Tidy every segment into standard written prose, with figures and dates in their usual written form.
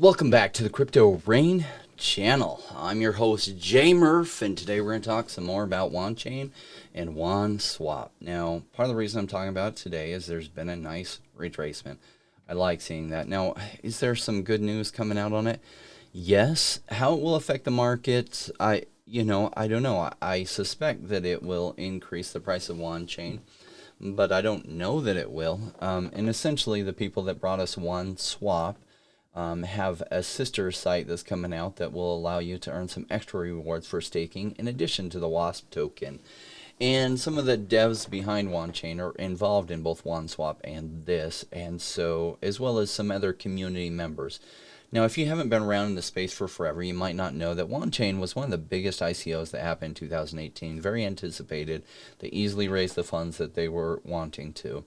Welcome back to the Crypto Rain channel. I'm your host Jay Murph, and today we're going to talk some more about Wanchain and Wanswap. Now, part of the reason I'm talking about it today is there's been a nice retracement. I like seeing that. Now, is there some good news coming out on it? Yes. How it will affect the market, I don't know. I suspect that it will increase the price of Wanchain, but I don't know that it will. And essentially, the people that brought us OneSwap have a sister site that's coming out that will allow you to earn some extra rewards for staking in addition to the WASP token. And some of the devs behind Wanchain are involved in both OneSwap and this, and so as well as some other community members. Now, if you haven't been around in the space for forever, you might not know that Wanchain was one of the biggest ICOs that happened in 2018. Very anticipated. They easily raised the funds that they were wanting to.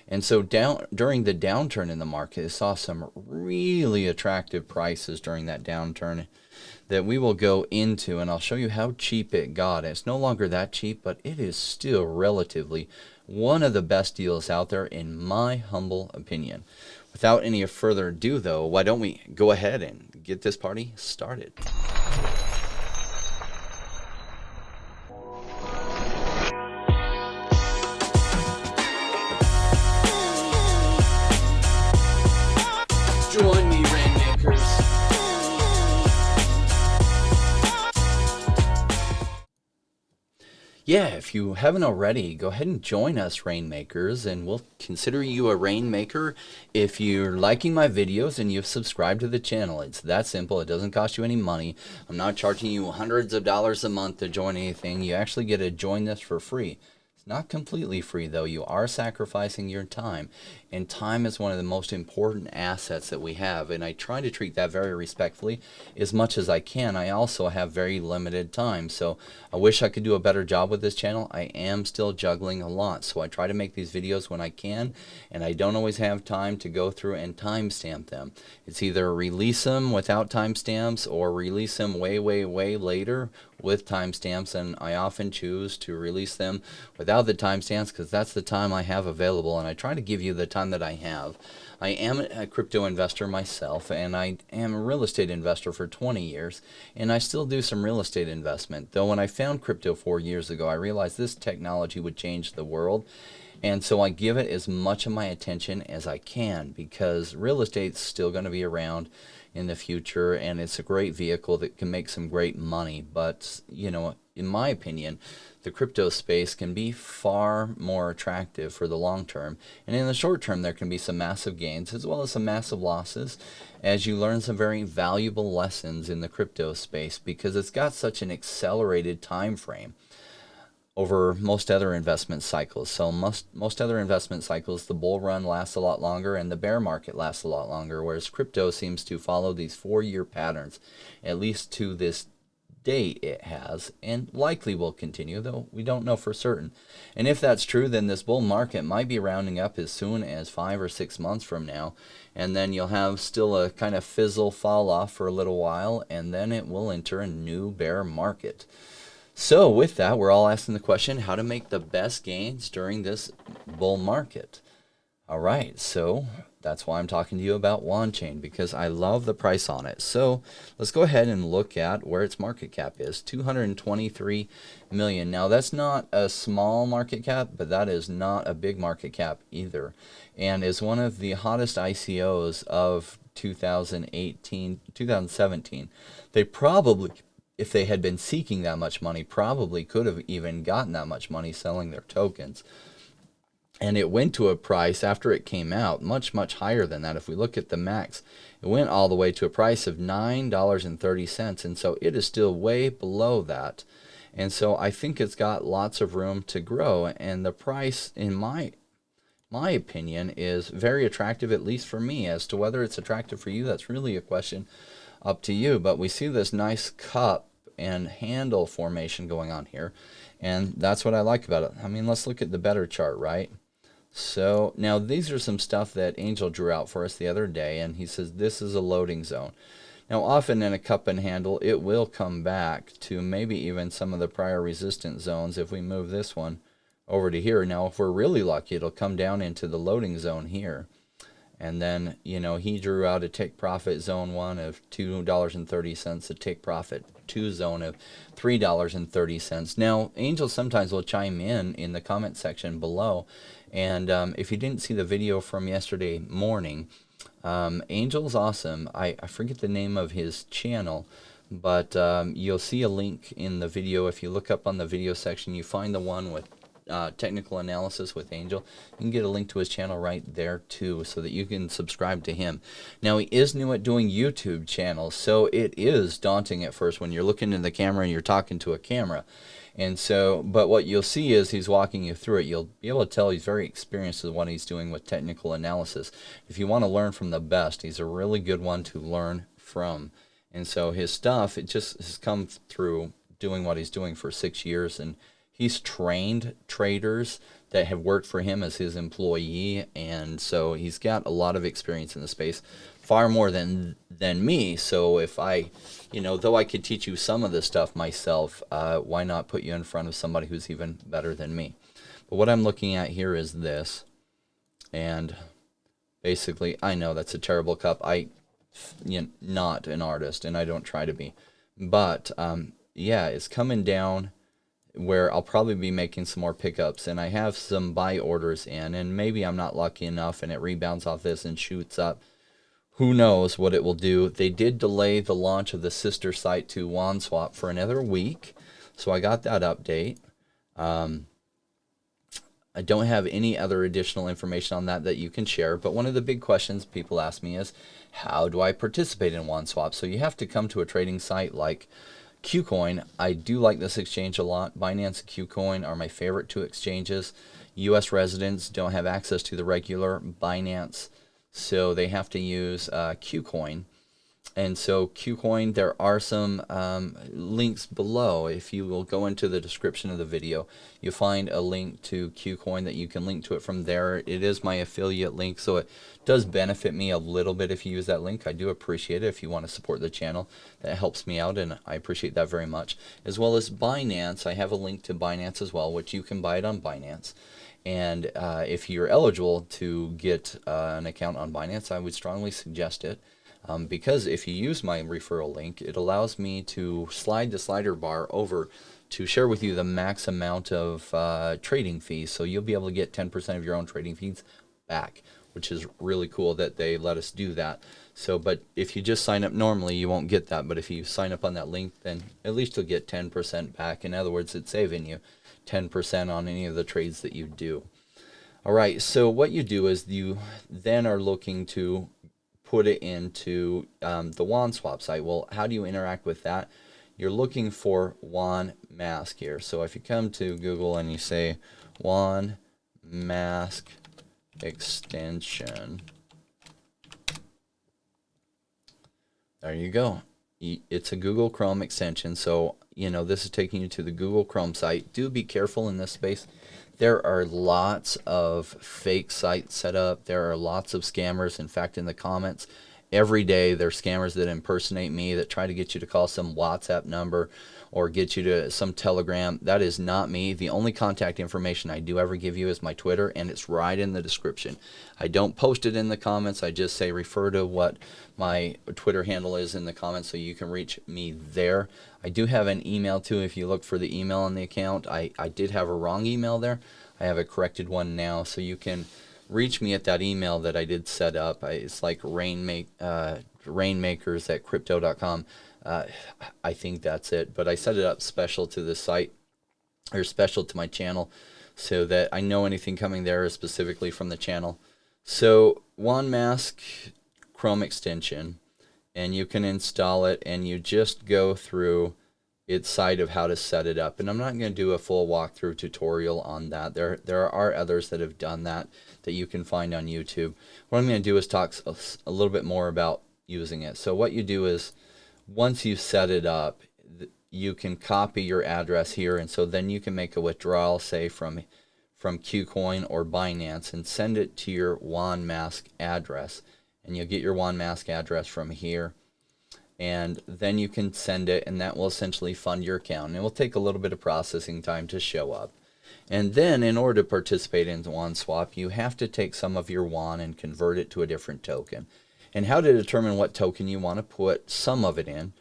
And so during the downturn in the market, it saw some really attractive prices during that downturn that we will go into, and I'll show you how cheap it got. It's no longer that cheap, but it is still relatively one of the best deals out there in my humble opinion. Without any further ado, though, why don't we go ahead and get this party started? Join me, Rainmakers. Yeah, if you haven't already, go ahead and join us, Rainmakers, and we'll consider you a Rainmaker if you're liking my videos and you've subscribed to the channel. It's that simple. It doesn't cost you any money. I'm not charging you hundreds of dollars a month to join anything. You actually get to join this for free. Not completely free, though. You are sacrificing your time, and time is one of the most important assets that we have, and I try to treat that very respectfully as much as I can. I also have very limited time, so I wish I could do a better job with this channel. I am still juggling a lot, so I try to make these videos when I can, and I don't always have time to go through and timestamp them. It's either release them without timestamps or release them way later with timestamps, and I often choose to release them without the timestamps because that's the time I have available, and I try to give you the time that I have. I am a crypto investor myself, and I am a real estate investor for 20 years, and I still do some real estate investment. Though when I found crypto 4 years ago, I realized this technology would change the world, and so I give it as much of my attention as I can because real estate's still going to be around in the future, and it's a great vehicle that can make some great money. But, in my opinion, the crypto space can be far more attractive for the long term. And in the short term, there can be some massive gains as well as some massive losses as you learn some very valuable lessons in the crypto space because it's got such an accelerated time frame over most other investment cycles. So most other investment cycles, the bull run lasts a lot longer and the bear market lasts a lot longer, whereas crypto seems to follow these 4-year patterns, at least to this date it has, and likely will continue, though we don't know for certain. And if that's true, then this bull market might be rounding up as soon as 5 or 6 months from now, and then you'll have still a kind of fizzle fall off for a little while, and then it will enter a new bear market. So with that, we're all asking the question, how to make the best gains during this bull market. All right, so that's why I'm talking to you about Wanchain, because I love the price on it. So let's go ahead and look at where its market cap is, 223 million. Now that's not a small market cap, but that is not a big market cap either, and is one of the hottest ICOs of 2017. They probably, if they had been seeking that much money, probably could have even gotten that much money selling their tokens. And it went to a price after it came out much higher than that. If we look at the max, it went all the way to a price of $9.30, and so it is still way below that. And so I think it's got lots of room to grow, and the price, in my opinion, is very attractive, at least for me. As to whether it's attractive for you, that's really a question up to you. But we see this nice cup and handle formation going on here, and that's what I like about it. I mean, let's look at the better chart, right? So now these are some stuff that Angel drew out for us the other day, and he says this is a loading zone. Now often in a cup and handle, it will come back to maybe even some of the prior resistance zones if we move this one over to here. Now if we're really lucky, it'll come down into the loading zone here. And then, you know, he drew out a take profit zone 1 of $2.30, a take profit 2 zone of $3.30. Now, Angel sometimes will chime in the comment section below. And if you didn't see the video from yesterday morning, Angel's awesome. I forget the name of his channel, but you'll see a link in the video. If you look up on the video section, you find the one with technical analysis with Angel. You can get a link to his channel right there too, so that you can subscribe to him. Now, he is new at doing YouTube channels, so it is daunting at first when you're looking in the camera and you're talking to a camera. And so, but what you'll see is he's walking you through it. You'll be able to tell he's very experienced with what he's doing with technical analysis. If you want to learn from the best, he's a really good one to learn from. And so his stuff, it just has come through doing what he's doing for 6 years, and he's trained traders that have worked for him as his employee, and so he's got a lot of experience in the space, far more than me. So if I, you know, though I could teach you some of this stuff myself, why not put you in front of somebody who's even better than me? But what I'm looking at here is this, and basically, I know that's a terrible cup. Not an artist, and I don't try to be, but yeah, it's coming down where I'll probably be making some more pickups, and I have some buy orders in, and maybe I'm not lucky enough and it rebounds off this and shoots up. Who knows what it will do. They did delay the launch of the sister site to OneSwap for another week, so I got that update. I don't have any other additional information on that you can share, but one of the big questions people ask me is, how do I participate in OneSwap? So you have to come to a trading site like Qcoin. I do like this exchange a lot. Binance and Qcoin are my favorite 2 exchanges. U.S. residents don't have access to the regular Binance, so they have to use Qcoin. And so Qcoin, there are some links below. If you will go into the description of the video, you'll find a link to Qcoin that you can link to it from there. It is my affiliate link, so it does benefit me a little bit if you use that link. I do appreciate it if you want to support the channel. That helps me out, and I appreciate that very much. As well as Binance, I have a link to Binance as well, which you can buy it on Binance. And if you're eligible to get an account on Binance, I would strongly suggest it. Because if you use my referral link, it allows me to slide the slider bar over to share with you the max amount of trading fees. So you'll be able to get 10% of your own trading fees back, which is really cool that they let us do that. So, but if you just sign up normally, you won't get that. But if you sign up on that link, then at least you'll get 10% back. In other words, it's saving you 10% on any of the trades that you do. All right, so what you do is you then are looking to put it into the OneSwap site. Well, how do you interact with that? You're looking for OneMask here. So if you come to Google and you say OneMask extension, there you go. It's a Google Chrome extension. So, you know, this is taking you to the Google Chrome site. Do be careful in this space. There are lots of fake sites set up. There are lots of scammers. In fact, in the comments, every day there are scammers that impersonate me, that try to get you to call some WhatsApp number or get you to some Telegram. That is not me. The only contact information I do ever give you is my Twitter, and it's right in the description. I don't post it in the comments. I just say refer to what my Twitter handle is in the comments so you can reach me there. I do have an email too. If you look for the email on the account, I did have a wrong email there. I have a corrected one now, so you can reach me at that email that I did set up. It's like rainmakers@crypto.com. I think that's it, but I set it up special to the site, or special to my channel, so that I know anything coming there is specifically from the channel. So OneMask Chrome extension, and you can install it, and you just go through its site of how to set it up. And I'm not going to do a full walkthrough tutorial on that. There are others that have done that you can find on YouTube. What I'm going to do is talk a little bit more about using it. So what you do is, once you've set it up, you can copy your address here, and so then you can make a withdrawal, say from Qcoin or Binance, and send it to your OneMask address, and you'll get your OneMask address from here, and then you can send it, and that will essentially fund your account. And it will take a little bit of processing time to show up. And then in order to participate in OneSwap, you have to take some of your WAN and convert it to a different token. And how to determine what token you want to put some of it in,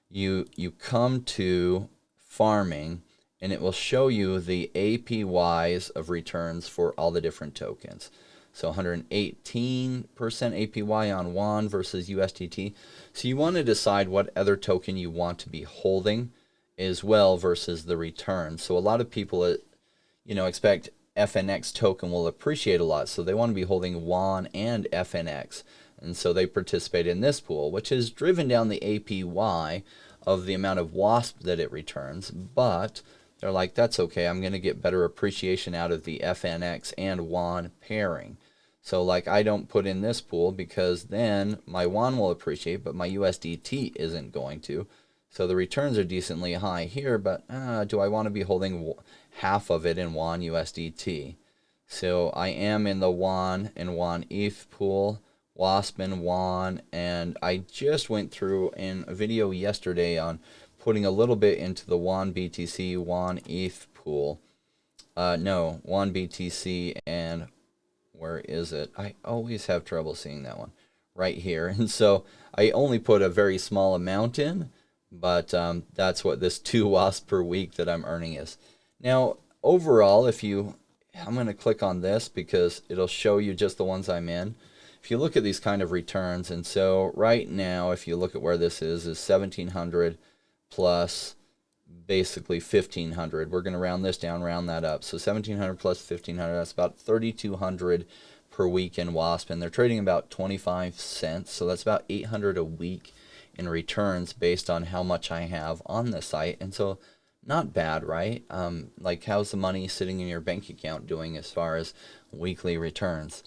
you come to farming, and it will show you the APYs of returns for all the different tokens. So 118% APY on WAN versus USDT. So you want to decide what other token you want to be holding as well versus the return. So a lot of people, expect FNX token will appreciate a lot. So they want to be holding WAN and FNX. And so they participate in this pool, which has driven down the APY of the amount of WASP that it returns. But they're like, that's okay. I'm going to get better appreciation out of the FNX and WAN pairing. So like I don't put in this pool because then my WAN will appreciate, but my USDT isn't going to. So the returns are decently high here, but do I want to be holding half of it in WAN USDT? So I am in the WAN and WAN ETH pool, WASP and WAN, and I just went through in a video yesterday on putting a little bit into the WAN BTC, WAN ETH pool. WAN BTC and where is it? I always have trouble seeing that one right here. And so I only put a very small amount in, but that's what this 2 WASP per week that I'm earning is. Now, overall, I'm going to click on this because it'll show you just the ones I'm in. If you look at these kind of returns, and so right now, if you look at where this is 1,700 plus basically 1,500. We're going to round this down, round that up. So 1,700 plus 1,500, that's about 3,200 per week in WASP, and they're trading about 25 cents. So that's about 800 a week in returns based on how much I have on the site. And so not bad, right? Like how's the money sitting in your bank account doing as far as weekly returns?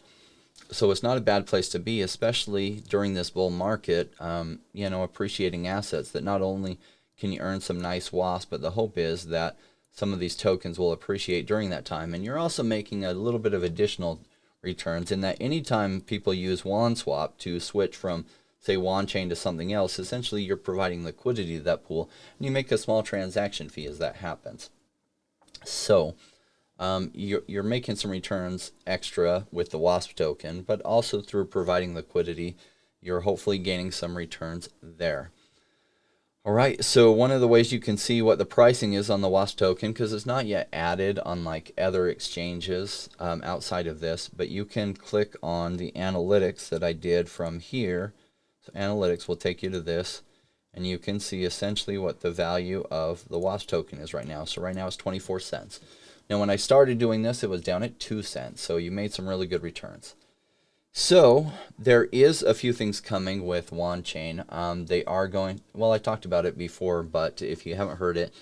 So it's not a bad place to be, especially during this bull market, appreciating assets that not only can you earn some nice WASP, but the hope is that some of these tokens will appreciate during that time. And you're also making a little bit of additional returns in that anytime people use OneSwap to switch from, say, Wanchain to something else, essentially you're providing liquidity to that pool, and you make a small transaction fee as that happens. So you're making some returns extra with the WASP token, but also through providing liquidity, you're hopefully gaining some returns there. All right, so one of the ways you can see what the pricing is on the WASP token, because it's not yet added on like other exchanges outside of this, but you can click on the analytics that I did from here. So analytics will take you to this, and you can see essentially what the value of the WASP token is right now. So right now it's 24 cents. Now when I started doing this, it was down at 2 cents, so you made some really good returns. So there is a few things coming with Wanchain. They are going, well, I talked about it before, but if you haven't heard it,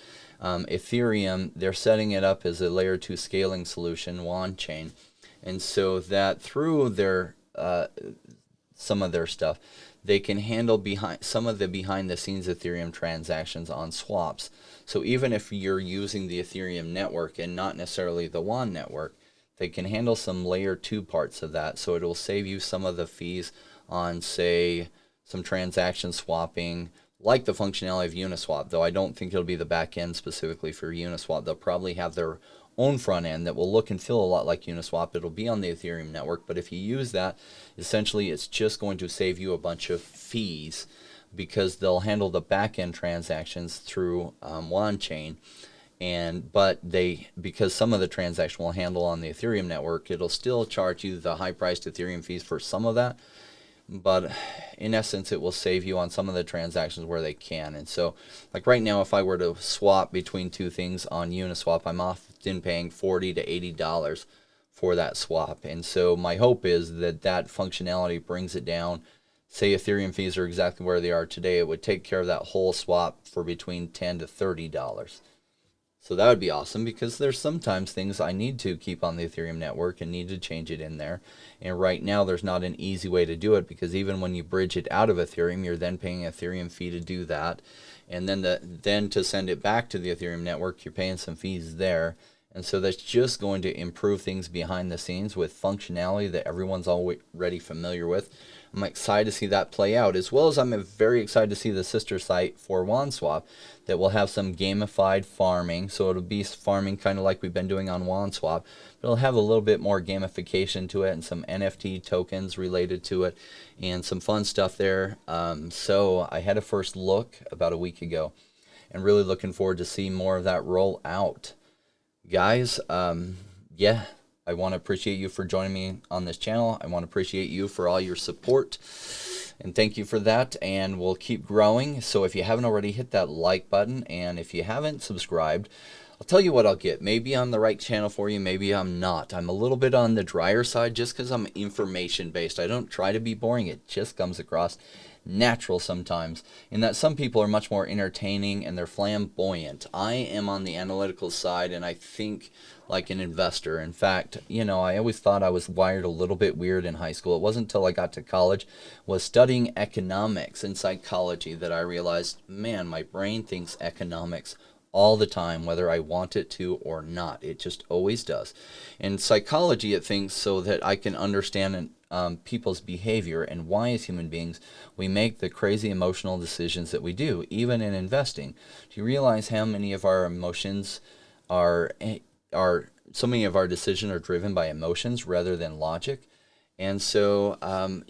Ethereum, they're setting it up as a layer 2 scaling solution, Wanchain. And so that through their some of their stuff, they can handle some of the behind the scenes Ethereum transactions on swaps. So even if you're using the Ethereum network and not necessarily the WAN network, they can handle some layer 2 parts of that, so it will save you some of the fees on, say, some transaction swapping, like the functionality of Uniswap, though I don't think it'll be the back end specifically for Uniswap. They'll probably have their own front end that will look and feel a lot like Uniswap. It'll be on the Ethereum network, but if you use that, essentially it's just going to save you a bunch of fees because they'll handle the back end transactions through Wanchain. But because some of the transaction will handle on the Ethereum network, it'll still charge you the high priced Ethereum fees for some of that. But in essence, it will save you on some of the transactions where they can. And so, like right now, if I were to swap between two things on Uniswap, I'm often paying $40 to $80 for that swap. And so my hope is that that functionality brings it down. Say Ethereum fees are exactly where they are today, it would take care of that whole swap for between $10 to $30. So that would be awesome because there's sometimes things I need to keep on the Ethereum network and need to change it in there. And right now there's not an easy way to do it because even when you bridge it out of Ethereum, you're then paying an Ethereum fee to do that. And then to send it back to the Ethereum network, you're paying some fees there. And so that's just going to improve things behind the scenes with functionality that everyone's already familiar with. I'm excited to see that play out, as well as I'm very excited to see the sister site for OneSwap that will have some gamified farming. So it'll be farming kind of like we've been doing on OneSwap, but it'll have a little bit more gamification to it and some NFT tokens related to it and some fun stuff there. So I had a first look about a week ago and really looking forward to see more of that roll out. Guys, yeah, I want to appreciate you for joining me on this channel. I want to appreciate you for all your support, and thank you for that, and we'll keep growing. So if you haven't already, hit that like button, and if you haven't subscribed, I'll tell you what I'll get. Maybe I'm the right channel for you, maybe I'm not. I'm a little bit on the drier side just because I'm information based. I don't try to be boring. It just comes across natural sometimes, in that some people are much more entertaining and they're flamboyant. I am on the analytical side, and I think like an investor. In fact, you know, I always thought I was wired a little bit weird in high school. It wasn't until I got to college, was studying economics and psychology, that I realized, man, my brain thinks economics all the time, whether I want it to or not. It just always does. In psychology, it thinks so that I can understand people's behavior and why, as human beings, we make the crazy emotional decisions that we do, even in investing. Do you realize how many of our emotions so many of our decisions are driven by emotions rather than logic? And so,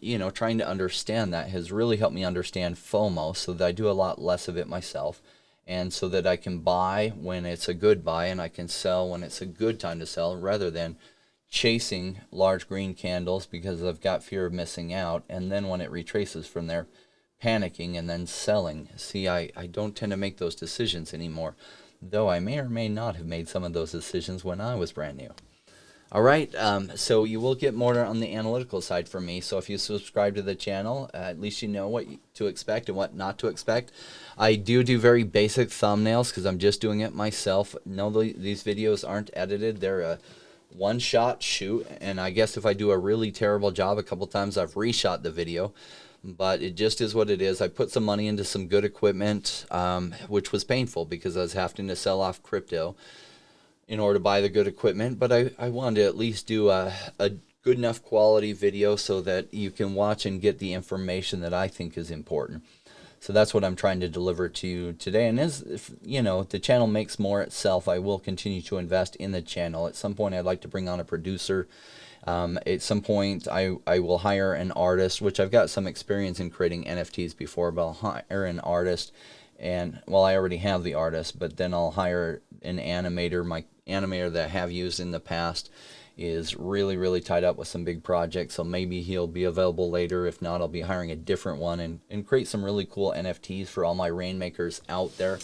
you know, trying to understand that has really helped me understand FOMO, so that I do a lot less of it myself, and so that I can buy when it's a good buy and I can sell when it's a good time to sell, rather than chasing large green candles because I've got fear of missing out, and then when it retraces from there, panicking and then selling. See, I don't tend to make those decisions anymore, though I may or may not have made some of those decisions when I was brand new. All right, so you will get more on the analytical side from me. So if you subscribe to the channel, at least you know what to expect and what not to expect. I do very basic thumbnails because I'm just doing it myself. No, these videos aren't edited. They're a one-shot shoot, and I guess if I do a really terrible job a couple times, I've reshot the video. But it just is what it is. I put some money into some good equipment, which was painful because I was having to sell off crypto in order to buy the good equipment, but I wanted to at least do a good enough quality video so that you can watch and get the information that I think is important. So that's what I'm trying to deliver to you today. And as you know, the channel makes more itself, I will continue to invest in the channel. At some point, I'd like to bring on a producer. At some point, I will hire an artist, which I've got some experience in creating NFTs before, but I'll hire an artist. And, well, I already have the artist, but then I'll hire an animator. My animator that I have used in the past is really tied up with some big projects, so maybe he'll be available later. If not, I'll be hiring a different one and create some really cool NFTs for all my rainmakers out there,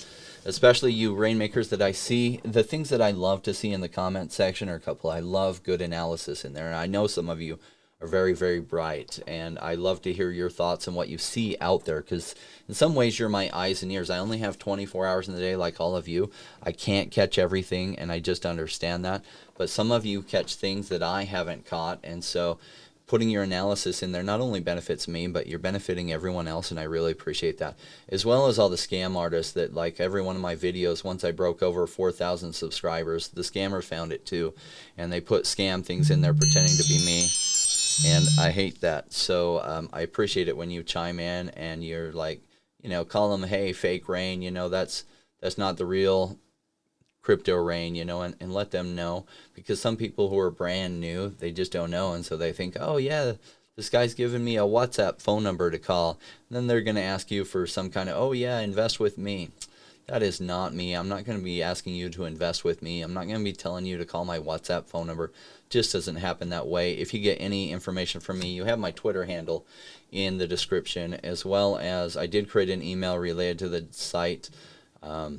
especially you rainmakers that I see. The things that I love to see in the comment section are a couple. I love good analysis in there, and I know some of you are very bright, and I love to hear your thoughts on what you see out there, because in some ways you're my eyes and ears. I only have 24 hours in the day like all of you. I can't catch everything, and I just understand that, but some of you catch things that I haven't caught, and so putting your analysis in there not only benefits me, but you're benefiting everyone else, and I really appreciate that. As well as all the scam artists that like every one of my videos. Once I broke over 4,000 subscribers, the scammers found it too, and they put scam things in there pretending to be me. And I hate that. So I appreciate it when you chime in and you're like, you know, call them, hey, fake Rain, you know, that's not the real crypto Rain, you know, and let them know. Because some people who are brand new, they just don't know. And so they think, oh, yeah, this guy's giving me a WhatsApp phone number to call. And then they're going to ask you for some kind of, oh, yeah, invest with me. That is not me. I'm not going to be asking you to invest with me. I'm not going to be telling you to call my WhatsApp phone number. Just doesn't happen that way. If you get any information from me, you have my Twitter handle in the description, as well as I did create an email related to the site.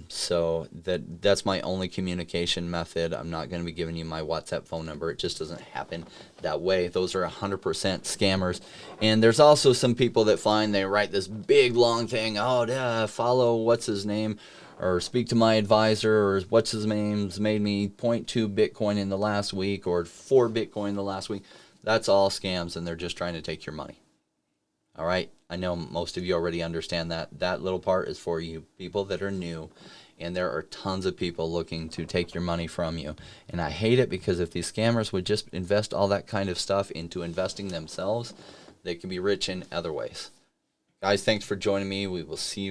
So that's my only communication method. I'm not going to be giving you my WhatsApp phone number. It just doesn't happen that way. Those are 100% scammers. And there's also some people that find they write this big long thing. Oh, yeah, follow what's his name, or speak to my advisor, or what's his name's made me 0.2 Bitcoin in the last week, or 4 Bitcoin in the last week. That's all scams, and they're just trying to take your money. All right, I know most of you already understand that. That little part is for you people that are new, and there are tons of people looking to take your money from you. And I hate it, because if these scammers would just invest all that kind of stuff into investing themselves, They can be rich in other ways. Guys, thanks for joining me. We will see you